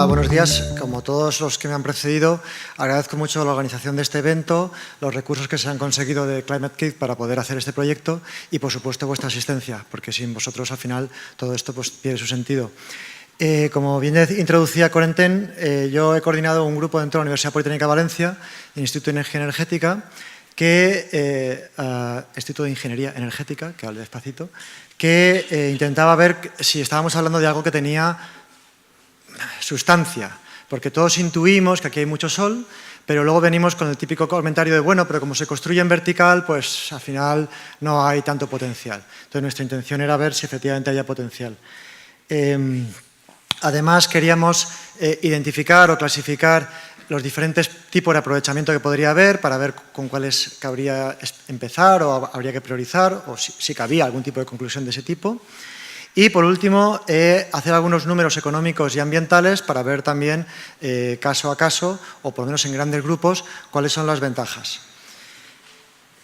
Hola, buenos días. Como todos los que me han precedido, agradezco mucho la organización de este evento, los recursos que se han conseguido de Climate Kit para poder hacer este proyecto y, por supuesto, vuestra asistencia, porque sin vosotros, al final, todo esto pues, pierde su sentido. Como bien introducía Corentin, yo he coordinado un grupo dentro de la Universidad Politécnica de Valencia, el Instituto de Energía Energética, Instituto de Ingeniería Energética, que hable despacito, que intentaba ver si estábamos hablando de algo que tenía sustancia, porque todos intuimos que aquí hay mucho sol, pero luego venimos con el típico comentario de, bueno, pero como se construye en vertical, pues al final no hay tanto potencial. Entonces nuestra intención era ver si efectivamente había potencial. Además, queríamos identificar o clasificar los diferentes tipos de aprovechamiento que podría haber para ver con cuáles cabría empezar o habría que priorizar o si cabía algún tipo de conclusión de ese tipo. Y, por último, hacer algunos números económicos y ambientales para ver también, caso a caso, o por lo menos en grandes grupos, cuáles son las ventajas.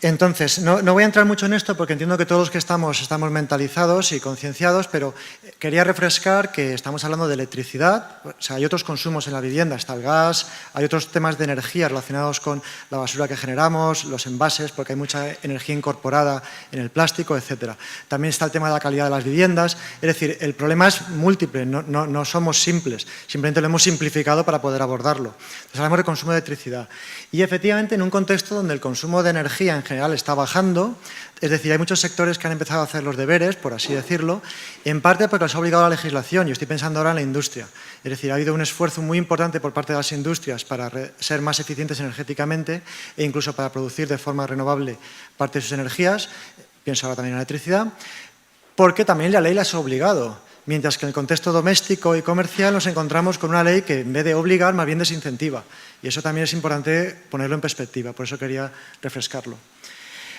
Entonces, no voy a entrar mucho en esto porque entiendo que todos los que estamos mentalizados y concienciados, pero quería refrescar que estamos hablando de electricidad, o sea, hay otros consumos en la vivienda, está el gas, hay otros temas de energía relacionados con la basura que generamos, los envases, porque hay mucha energía incorporada en el plástico, etc. También está el tema de la calidad de las viviendas, es decir, el problema es múltiple, no somos simples, simplemente lo hemos simplificado para poder abordarlo. Entonces hablamos de consumo de electricidad y efectivamente en un contexto donde el consumo de energía en general está bajando, es decir, hay muchos sectores que han empezado a hacer los deberes, por así decirlo, en parte porque los ha obligado la legislación. Yo estoy pensando ahora en la industria. Es decir, ha habido un esfuerzo muy importante por parte de las industrias para ser más eficientes energéticamente e incluso para producir de forma renovable parte de sus energías, pienso ahora también en la electricidad, porque también la ley las ha obligado. Mientras que en el contexto doméstico y comercial nos encontramos con una ley que en vez de obligar, más bien desincentiva. Y eso también es importante ponerlo en perspectiva, por eso quería refrescarlo.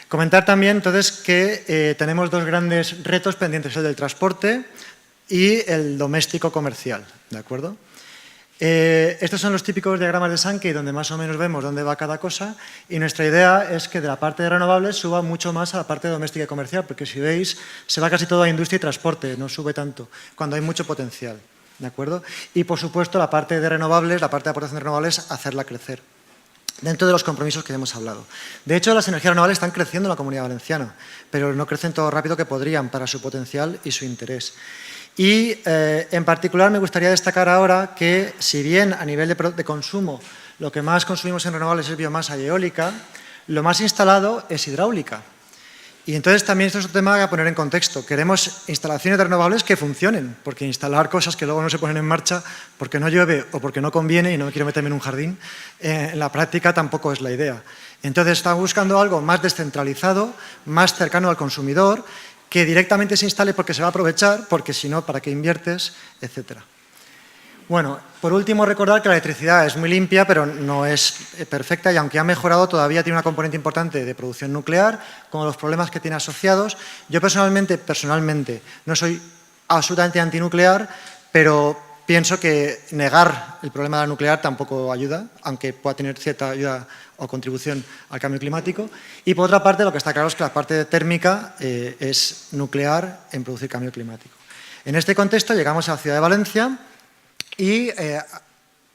Comentar también, entonces, que tenemos dos grandes retos pendientes, el del transporte y el doméstico comercial, ¿de acuerdo? Estos son los típicos diagramas de Sankey, donde más o menos vemos dónde va cada cosa, y nuestra idea es que de la parte de renovables suba mucho más a la parte doméstica y comercial, porque si veis, se va casi todo a industria y transporte, no sube tanto, cuando hay mucho potencial, ¿de acuerdo? Y, por supuesto, la parte de renovables, la parte de aportación de renovables, hacerla crecer dentro de los compromisos que hemos hablado. De hecho, las energías renovables están creciendo en la Comunidad Valenciana, pero no crecen todo rápido que podrían para su potencial y su interés. Y, en particular, me gustaría destacar ahora que, si bien a nivel de consumo lo que más consumimos en renovables es biomasa y eólica, lo más instalado es hidráulica. Y entonces también esto es un tema a poner en contexto. Queremos instalaciones de renovables que funcionen, porque instalar cosas que luego no se ponen en marcha porque no llueve o porque no conviene y no quiero meterme en un jardín, en la práctica tampoco es la idea. Entonces estamos buscando algo más descentralizado, más cercano al consumidor, que directamente se instale porque se va a aprovechar, porque si no, ¿para qué inviertes?, etcétera. Bueno, por último, recordar que la electricidad es muy limpia, pero no es perfecta y aunque ha mejorado, todavía tiene una componente importante de producción nuclear, con los problemas que tiene asociados. Yo personalmente, no soy absolutamente antinuclear, pero pienso que negar el problema de la nuclear tampoco ayuda, aunque pueda tener cierta ayuda o contribución al cambio climático. Y por otra parte, lo que está claro es que la parte térmica es nuclear en producir cambio climático. En este contexto llegamos a la ciudad de Valencia y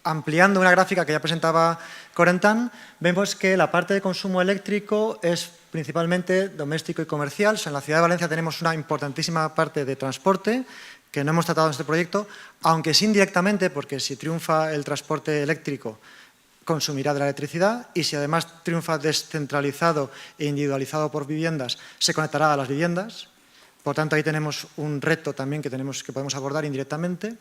ampliando una gráfica que ya presentaba Corentin, vemos que la parte de consumo eléctrico es principalmente doméstico y comercial. O sea, en la ciudad de Valencia tenemos una importantísima parte de transporte que no hemos tratado en este proyecto, aunque sí indirectamente, porque si triunfa el transporte eléctrico, consumirá de la electricidad y si además triunfa descentralizado e individualizado por viviendas, se conectará a las viviendas. Por tanto, ahí tenemos un reto también que podemos abordar indirectamente.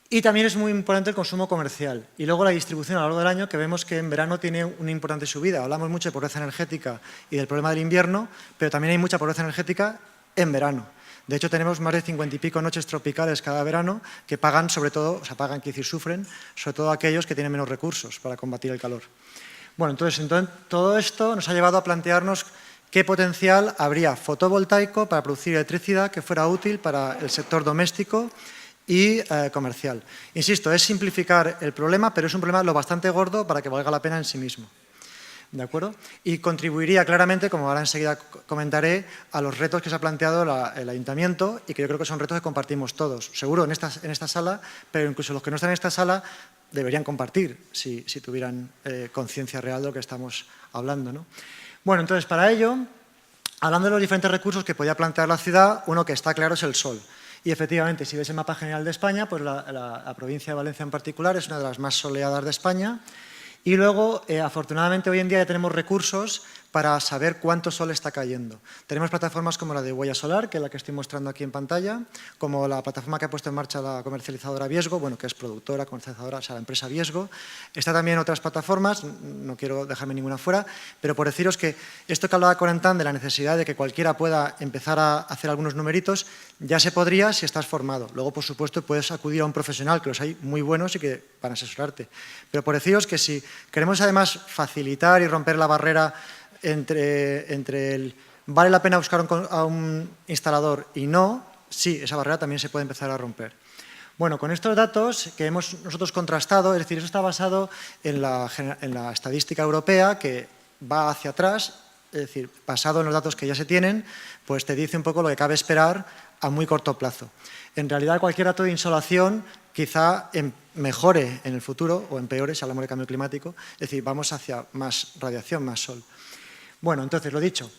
Y también es muy importante el consumo comercial. Y luego la distribución a lo largo del año, que vemos que en verano tiene una importante subida. Hablamos mucho de pobreza energética y del problema del invierno, pero también hay mucha pobreza energética en verano. De hecho, tenemos más de 50 y pico noches tropicales cada verano que pagan, sobre todo, quiero decir, sufren, sobre todo aquellos que tienen menos recursos para combatir el calor. Bueno, entonces todo esto nos ha llevado a plantearnos qué potencial habría fotovoltaico para producir electricidad que fuera útil para el sector doméstico y comercial. Insisto, es simplificar el problema, pero es un problema lo bastante gordo para que valga la pena en sí mismo. ¿De acuerdo? Y contribuiría claramente, como ahora enseguida comentaré, a los retos que se ha planteado el Ayuntamiento y que yo creo que son retos que compartimos todos. Seguro en esta sala, pero incluso los que no están en esta sala deberían compartir si tuvieran conciencia real de lo que estamos hablando, ¿no? Bueno, entonces, para ello, hablando de los diferentes recursos que podía plantear la ciudad, uno que está claro es el sol. Y efectivamente, si ves el mapa general de España, pues la provincia de Valencia en particular es una de las más soleadas de España. Y luego, afortunadamente, hoy en día ya tenemos recursos para saber cuánto sol está cayendo. Tenemos plataformas como la de Huella Solar, que es la que estoy mostrando aquí en pantalla, como la plataforma que ha puesto en marcha la comercializadora Viesgo, bueno, que es productora, comercializadora, o sea, la empresa Viesgo. Está también otras plataformas, no quiero dejarme ninguna fuera, pero por deciros que esto que hablaba Corentin de la necesidad de que cualquiera pueda empezar a hacer algunos numeritos, ya se podría si estás formado. Luego, por supuesto, puedes acudir a un profesional, que los hay muy buenos y que van a asesorarte. Pero por deciros que si queremos además facilitar y romper la barrera entre el vale la pena buscar a un instalador y no, sí, esa barrera también se puede empezar a romper. Bueno, con estos datos que hemos nosotros contrastado, es decir, eso está basado en la estadística europea que va hacia atrás, es decir, basado en los datos que ya se tienen, pues te dice un poco lo que cabe esperar a muy corto plazo. En realidad, cualquier dato de insolación quizá mejore en el futuro o empeore si hablamos de cambio climático, es decir, vamos hacia más radiación, más sol. Bueno, entonces, lo dicho,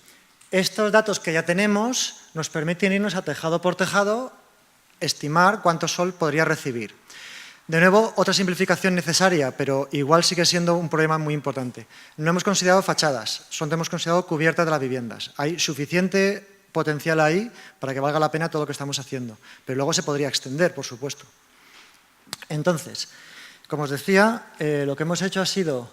estos datos que ya tenemos nos permiten irnos a tejado por tejado, estimar cuánto sol podría recibir. De nuevo, otra simplificación necesaria, pero igual sigue siendo un problema muy importante. No hemos considerado fachadas, solo hemos considerado cubiertas de las viviendas. Hay suficiente potencial ahí para que valga la pena todo lo que estamos haciendo, pero luego se podría extender, por supuesto. Entonces, como os decía, lo que hemos hecho ha sido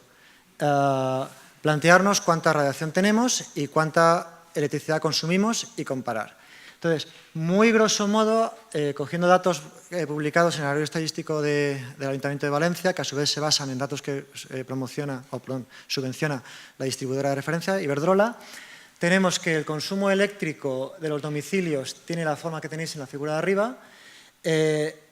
plantearnos cuánta radiación tenemos y cuánta electricidad consumimos y comparar. Entonces, muy grosso modo, cogiendo datos publicados en el Anuario Estadístico del Ayuntamiento de Valencia, que a su vez se basan en datos que subvenciona la distribuidora de referencia, Iberdrola, tenemos que el consumo eléctrico de los domicilios tiene la forma que tenéis en la figura de arriba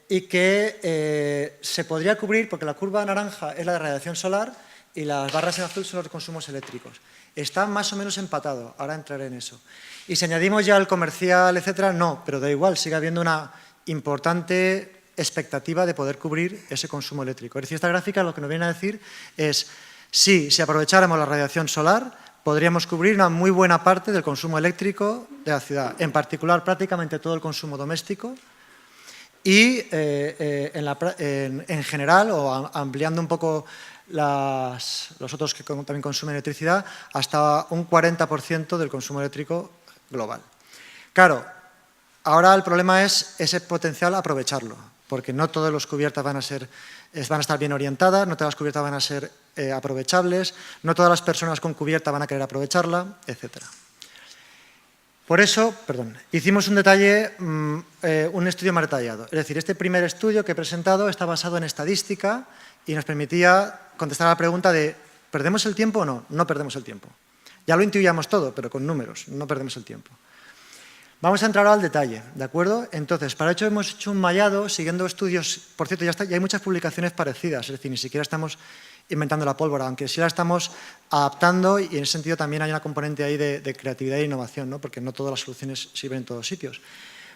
y que se podría cubrir, porque la curva naranja es la de radiación solar y las barras en azul son los consumos eléctricos. Está más o menos empatado, ahora entraré en eso. Y si añadimos ya el comercial, etcétera, no, pero da igual, sigue habiendo una importante expectativa de poder cubrir ese consumo eléctrico. Es decir, esta gráfica lo que nos viene a decir es, si aprovecháramos la radiación solar, podríamos cubrir una muy buena parte del consumo eléctrico de la ciudad, en particular prácticamente todo el consumo doméstico y en general, o ampliando un poco los otros que también consumen electricidad, hasta un 40% del consumo eléctrico global. Claro, ahora el problema es ese potencial aprovecharlo, porque no todas las cubiertas van a estar bien orientadas, no todas las cubiertas van a ser aprovechables, no todas las personas con cubierta van a querer aprovecharla, etcétera. Por eso, hicimos un estudio más detallado. Es decir, este primer estudio que he presentado está basado en estadística y nos permitía contestar a la pregunta de ¿perdemos el tiempo o no? No perdemos el tiempo. Ya lo intuíamos todo, pero con números, no perdemos el tiempo. Vamos a entrar ahora al detalle, ¿de acuerdo? Entonces, para ello hemos hecho un mallado siguiendo estudios, por cierto, ya hay muchas publicaciones parecidas, es decir, ni siquiera estamos inventando la pólvora, aunque sí la estamos adaptando y en ese sentido también hay una componente ahí de creatividad e innovación, ¿no? Porque no todas las soluciones sirven en todos sitios.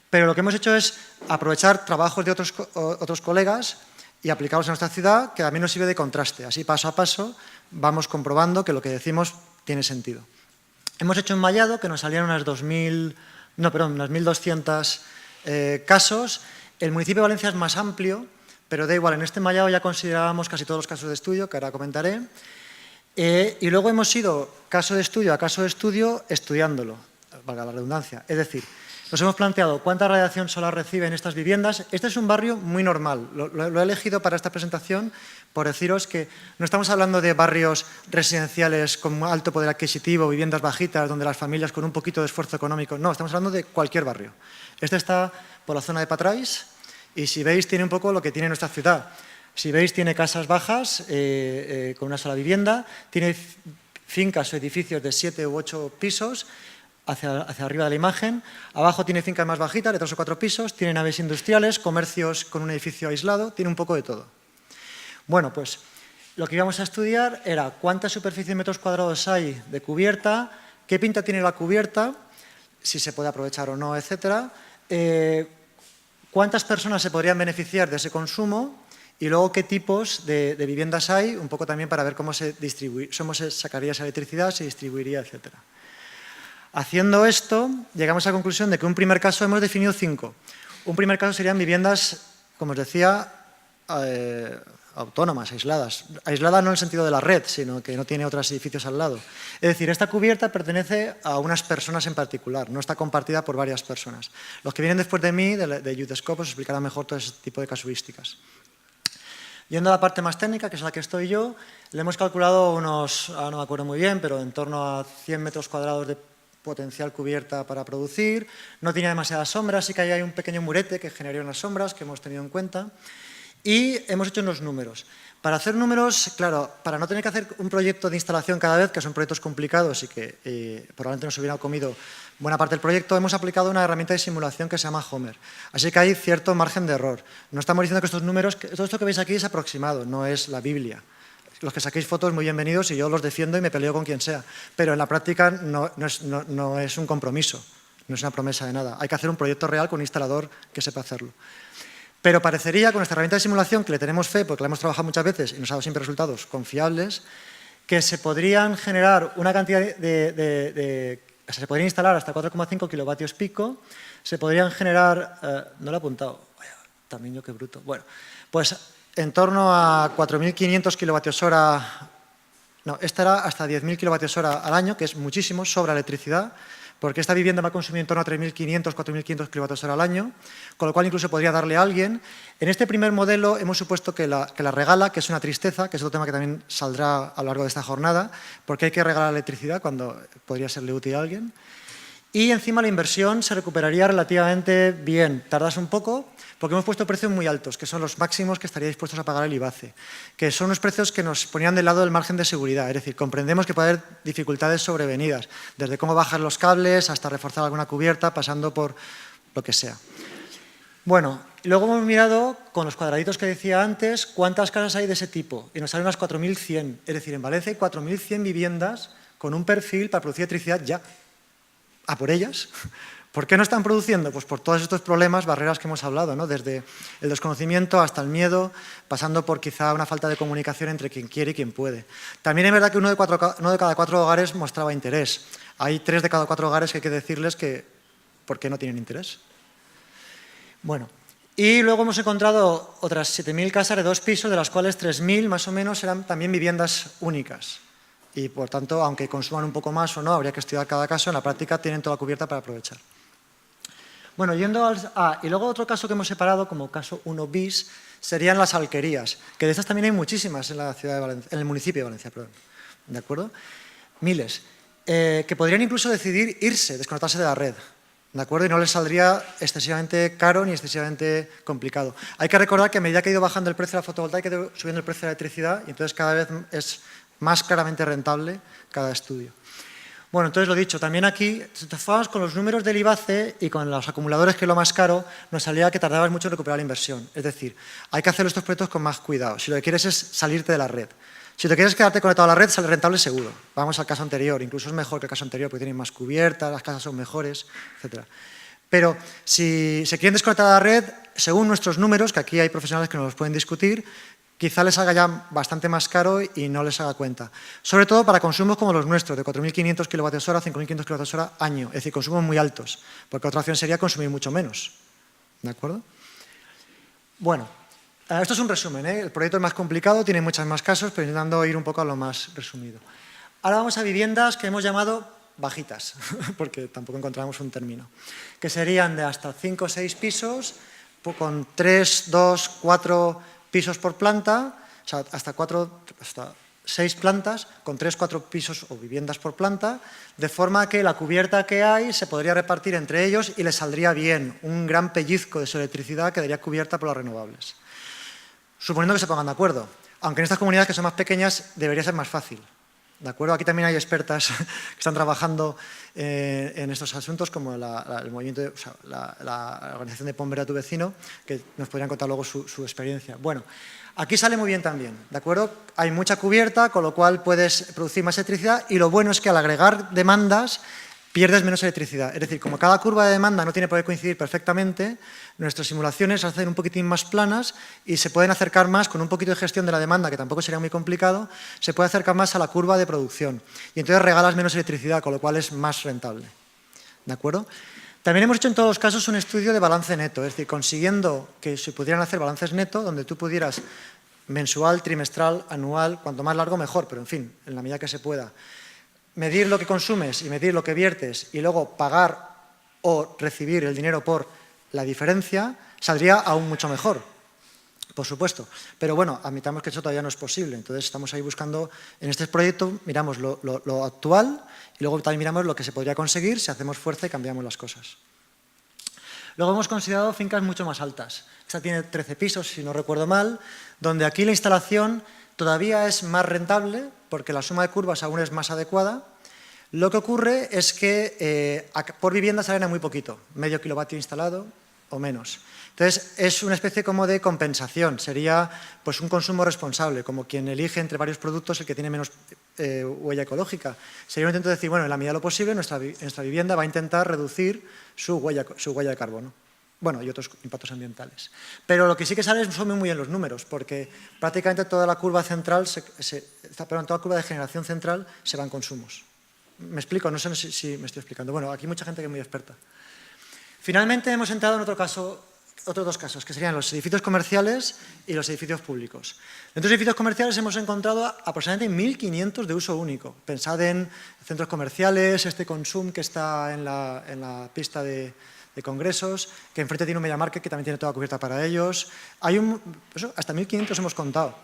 Pero lo que hemos hecho es aprovechar trabajos de otros colegas y aplicarlos a nuestra ciudad, que también nos sirve de contraste. Así, paso a paso, vamos comprobando que lo que decimos tiene sentido. Hemos hecho un mallado que nos salieron unas 1.200 casos. El municipio de Valencia es más amplio, pero da igual, en este mallado ya considerábamos casi todos los casos de estudio, que ahora comentaré. Y luego hemos ido caso de estudio a caso de estudio estudiándolo, valga la redundancia. Es decir, nos hemos planteado cuánta radiación solar reciben estas viviendas. Este es un barrio muy normal. Lo he elegido para esta presentación por deciros que no estamos hablando de barrios residenciales con alto poder adquisitivo, viviendas bajitas, donde las familias con un poquito de esfuerzo económico. No, estamos hablando de cualquier barrio. Este está por la zona de Patrais y si veis tiene un poco lo que tiene nuestra ciudad. Si veis tiene casas bajas con una sola vivienda, tiene fincas o edificios de 7 u 8 pisos, hacia arriba de la imagen. Abajo tiene fincas más bajitas, de 3 o 4 pisos, tiene naves industriales, comercios con un edificio aislado, tiene un poco de todo. Bueno, pues lo que íbamos a estudiar era cuánta superficie en metros cuadrados hay de cubierta, qué pinta tiene la cubierta, si se puede aprovechar o no, etcétera, cuántas personas se podrían beneficiar de ese consumo y luego qué tipos de viviendas hay, un poco también para ver cómo se sacaría esa electricidad, se distribuiría, etcétera. Haciendo esto, llegamos a la conclusión de que un primer caso hemos definido 5. Un primer caso serían viviendas, como os decía, autónomas, aisladas. Aisladas no en el sentido de la red, sino que no tiene otros edificios al lado. Es decir, esta cubierta pertenece a unas personas en particular, no está compartida por varias personas. Los que vienen después de mí, de YouthScope, os explicarán mejor todo ese tipo de casuísticas. Yendo a la parte más técnica, que es la que estoy yo, le hemos calculado unos, ahora no me acuerdo muy bien, pero en torno a 100 metros cuadrados de potencial cubierta para producir. No tiene demasiadas sombras, sí que ahí hay un pequeño murete que generaría unas sombras que hemos tenido en cuenta. Y hemos hecho unos números. Para hacer números, claro, para no tener que hacer un proyecto de instalación cada vez, que son proyectos complicados y que probablemente nos hubiera comido buena parte del proyecto, hemos aplicado una herramienta de simulación que se llama Homer. Así que hay cierto margen de error. No estamos diciendo que estos números, todo esto que veis aquí es aproximado, no es la Biblia. Los que saquéis fotos, muy bienvenidos, y yo los defiendo y me peleo con quien sea. Pero en la práctica no es un compromiso, no es una promesa de nada. Hay que hacer un proyecto real con un instalador que sepa hacerlo. Pero parecería, con esta herramienta de simulación, que le tenemos fe, porque la hemos trabajado muchas veces y nos ha dado siempre resultados confiables, que se podrían generar una cantidad o sea, se podrían instalar hasta 4,5 kilovatios pico, se podrían generar, no lo he apuntado, también yo qué bruto, bueno, pues en torno a 4.500 kilovatios hora, no, esta era hasta 10.000 kilovatios hora al año, que es muchísimo, sobra electricidad, porque esta vivienda va a consumir en torno a 3.500, 4.500 kilovatios hora al año, con lo cual incluso podría darle a alguien. En este primer modelo hemos supuesto que la regala, que es una tristeza, que es otro tema que también saldrá a lo largo de esta jornada, porque hay que regalar electricidad cuando podría serle útil a alguien. Y encima la inversión se recuperaría relativamente bien. Tardas un poco, porque hemos puesto precios muy altos, que son los máximos que estaría dispuestos a pagar el IBACE, que son unos precios que nos ponían del lado del margen de seguridad, es decir, comprendemos que puede haber dificultades sobrevenidas, desde cómo bajar los cables hasta reforzar alguna cubierta, pasando por lo que sea. Bueno, luego hemos mirado, con los cuadraditos que decía antes, cuántas casas hay de ese tipo, y nos salen unas 4.100, es decir, en Valencia hay 4.100 viviendas con un perfil para producir electricidad ya. ¿A por ellas? ¿Por qué no están produciendo? Pues por todos estos problemas, barreras que hemos hablado, ¿no? Desde el desconocimiento hasta el miedo, pasando por quizá una falta de comunicación entre quien quiere y quien puede. También es verdad que uno de cada 4 hogares mostraba interés. Hay 3 de cada 4 hogares que hay que decirles que ¿por qué no tienen interés? Bueno, y luego hemos encontrado otras 7.000 casas de 2 pisos, de las cuales 3.000 más o menos eran también viviendas únicas. Y por tanto, aunque consuman un poco más o no, habría que estudiar cada caso, en la práctica tienen toda cubierta para aprovechar. Bueno, yendo al... y luego otro caso que hemos separado como caso 1 bis serían las alquerías, que de estas también hay muchísimas en la ciudad de Valencia, en el municipio de Valencia, perdón. ¿De acuerdo? Miles. Que podrían incluso decidir irse, desconectarse de la red. ¿De acuerdo? Y no les saldría excesivamente caro ni excesivamente complicado. Hay que recordar que a medida que ha ido bajando el precio de la fotovoltaica, ha ido subiendo el precio de la electricidad y entonces cada vez es más claramente rentable cada estudio. Bueno, entonces lo dicho, también aquí, si te fijas con los números del IBACE y con los acumuladores, que es lo más caro, nos salía que tardabas mucho en recuperar la inversión. Es decir, hay que hacer estos proyectos con más cuidado. Si lo que quieres es salirte de la red. Si te quieres quedarte conectado a la red, sale rentable seguro. Vamos al caso anterior, incluso es mejor que el caso anterior porque tienen más cubierta, las casas son mejores, etc. Pero si se quieren desconectar de la red, según nuestros números, que aquí hay profesionales que nos los pueden discutir, quizá les haga ya bastante más caro y no les haga cuenta. Sobre todo para consumos como los nuestros, de 4.500 kWh, 5.500 kWh año, es decir, consumos muy altos, porque otra opción sería consumir mucho menos. ¿De acuerdo? Bueno, esto es un resumen, ¿eh? El proyecto es más complicado, tiene muchos más casos, pero intentando ir un poco a lo más resumido. Ahora vamos a viviendas que hemos llamado bajitas, porque tampoco encontramos un término, que serían de hasta 5 o 6 pisos, con 3, 2, 4 pisos por planta, o sea, hasta 6 plantas, con 3 o 4 pisos o viviendas por planta, de forma que la cubierta que hay se podría repartir entre ellos y les saldría bien, un gran pellizco de su electricidad quedaría cubierta por las renovables. Suponiendo que se pongan de acuerdo, aunque en estas comunidades que son más pequeñas debería ser más fácil. ¿De acuerdo? Aquí también hay expertas que están trabajando en estos asuntos, como el movimiento, o sea, la organización de Pon Verde a tu vecino, que nos podrían contar luego su experiencia. Bueno, aquí sale muy bien también, ¿de acuerdo? Hay mucha cubierta, con lo cual puedes producir más electricidad, y lo bueno es que al agregar demandas pierdes menos electricidad. Es decir, como cada curva de demanda no tiene por qué coincidir perfectamente, nuestras simulaciones se hacen un poquitín más planas y se pueden acercar más, con un poquito de gestión de la demanda, que tampoco sería muy complicado, se puede acercar más a la curva de producción. Y entonces regalas menos electricidad, con lo cual es más rentable. ¿De acuerdo? También hemos hecho en todos los casos un estudio de balance neto, es decir, consiguiendo que se pudieran hacer balances neto, donde tú pudieras mensual, trimestral, anual, cuanto más largo mejor, pero en fin, en la medida que se pueda, medir lo que consumes y medir lo que viertes y luego pagar o recibir el dinero por la diferencia, saldría aún mucho mejor, por supuesto. Pero bueno, admitamos que eso todavía no es posible. Entonces estamos ahí buscando, en este proyecto miramos lo actual y luego también miramos lo que se podría conseguir si hacemos fuerza y cambiamos las cosas. Luego hemos considerado fincas mucho más altas. Esta tiene 13 pisos, si no recuerdo mal, donde aquí la instalación todavía es más rentable porque la suma de curvas aún es más adecuada. Lo que ocurre es que por vivienda salen a muy poquito, medio kilovatio instalado o menos. Entonces, es una especie como de compensación, sería pues un consumo responsable, como quien elige entre varios productos el que tiene menos huella ecológica. Sería un intento de decir, bueno, en la medida de lo posible, nuestra vivienda va a intentar reducir su huella de carbono. Bueno, y otros impactos ambientales. Pero lo que sí que sale son muy bien los números, porque prácticamente toda la curva central, toda la curva de generación central se va en consumos. ¿Me explico? No sé si me estoy explicando. Bueno, aquí hay mucha gente que es muy experta. Finalmente hemos entrado en otros dos casos, que serían los edificios comerciales y los edificios públicos. Dentro de los edificios comerciales hemos encontrado aproximadamente 1.500 de uso único. Pensad en centros comerciales, este Consum que está en la pista de congresos, que enfrente tiene un MediaMarket que también tiene toda cubierta para ellos. Hasta 1.500 hemos contado.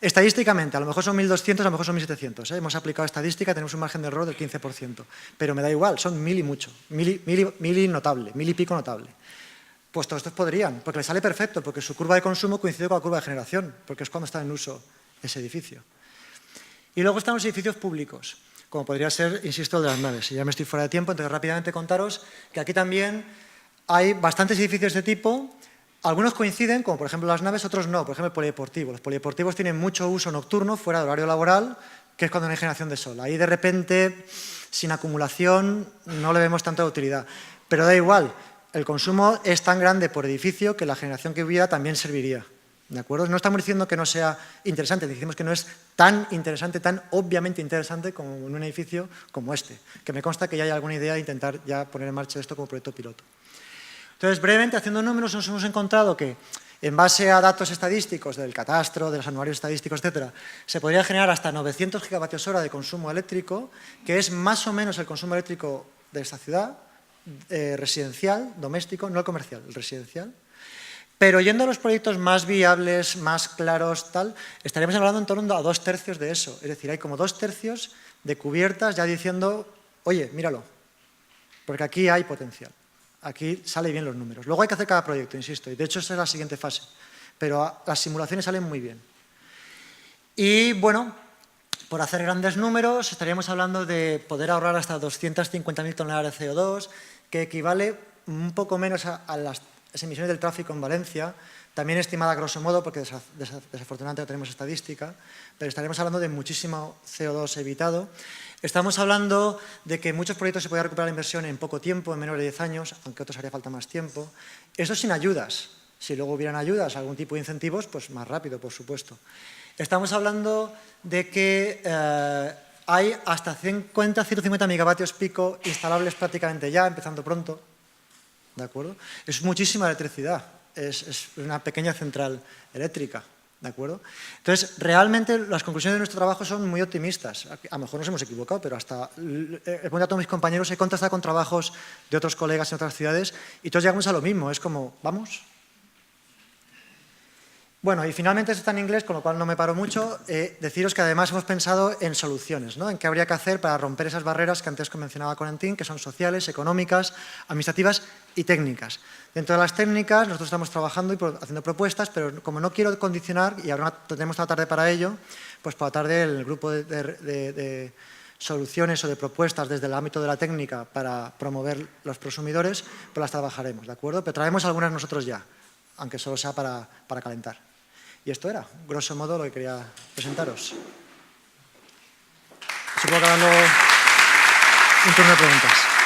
Estadísticamente, a lo mejor son 1.200, a lo mejor son 1.700. Hemos aplicado estadística, tenemos un margen de error del 15%. Pero me da igual, son 1.000 y mucho. 1.000 y notable, 1.000 y pico notable. Pues todos estos podrían, porque les sale perfecto, porque su curva de consumo coincide con la curva de generación, porque es cuando está en uso ese edificio. Y luego están los edificios públicos, como podría ser, insisto, el de las naves. Y ya me estoy fuera de tiempo, entonces rápidamente contaros que aquí también hay bastantes edificios de tipo. Algunos coinciden, como por ejemplo las naves, otros no. Por ejemplo, el polideportivo. Los polideportivos tienen mucho uso nocturno, fuera del horario laboral, que es cuando no hay generación de sol. Ahí de repente, sin acumulación, no le vemos tanta utilidad. Pero da igual, el consumo es tan grande por edificio que la generación que hubiera también serviría. ¿De acuerdo? No estamos diciendo que no sea interesante, decimos que no es tan interesante, tan obviamente interesante como en un edificio como este, que me consta que ya hay alguna idea de intentar ya poner en marcha esto como proyecto piloto. Entonces, brevemente, haciendo números, nos hemos encontrado que, en base a datos estadísticos del catastro, de los anuarios estadísticos, etcétera, se podría generar hasta 900 gigavatios hora de consumo eléctrico, que es más o menos el consumo eléctrico de esta ciudad, residencial, doméstico, no el comercial, el residencial. Pero yendo a los proyectos más viables, más claros, tal, estaríamos hablando en torno a 2/3 de eso. Es decir, hay como 2/3 de cubiertas ya diciendo, oye, míralo, porque aquí hay potencial. Aquí salen bien los números. Luego hay que hacer cada proyecto, insisto, y de hecho esa es la siguiente fase. Pero las simulaciones salen muy bien. Y bueno, por hacer grandes números, estaríamos hablando de poder ahorrar hasta 250.000 toneladas de CO2, que equivale un poco menos a las emisiones del tráfico en Valencia, también estimada a grosso modo, porque desafortunadamente no tenemos estadística, pero estaremos hablando de muchísimo CO2 evitado. Estamos hablando de que muchos proyectos se podría recuperar la inversión en poco tiempo, en menos de 10 años, aunque otros haría falta más tiempo. Eso sin ayudas. Si luego hubieran ayudas, algún tipo de incentivos, pues más rápido, por supuesto. Estamos hablando de que hay hasta 150 megavatios pico instalables prácticamente ya, empezando pronto. ¿De acuerdo? Es muchísima electricidad, es una pequeña central eléctrica, ¿de acuerdo? Entonces, realmente las conclusiones de nuestro trabajo son muy optimistas. A lo mejor nos hemos equivocado, pero hasta he preguntado a todos mis compañeros, he contrastado con trabajos de otros colegas en otras ciudades y todos llegamos a lo mismo, es como, ¿vamos? Bueno, y finalmente esto está en inglés, con lo cual no me paro mucho. Deciros que además hemos pensado en soluciones, ¿no? En qué habría que hacer para romper esas barreras que antes mencionaba Corentin, que son sociales, económicas, administrativas y técnicas. Dentro de las técnicas, nosotros estamos trabajando y haciendo propuestas, pero como no quiero condicionar, y ahora tenemos toda la tarde para ello, Pues por la tarde el grupo de soluciones o de propuestas desde el ámbito de la técnica para promover los prosumidores, pues las trabajaremos, ¿de acuerdo? Pero traemos algunas nosotros ya, aunque solo sea para calentar. Y esto era, grosso modo, lo que quería presentaros. Supongo que ahora luego un turno de preguntas.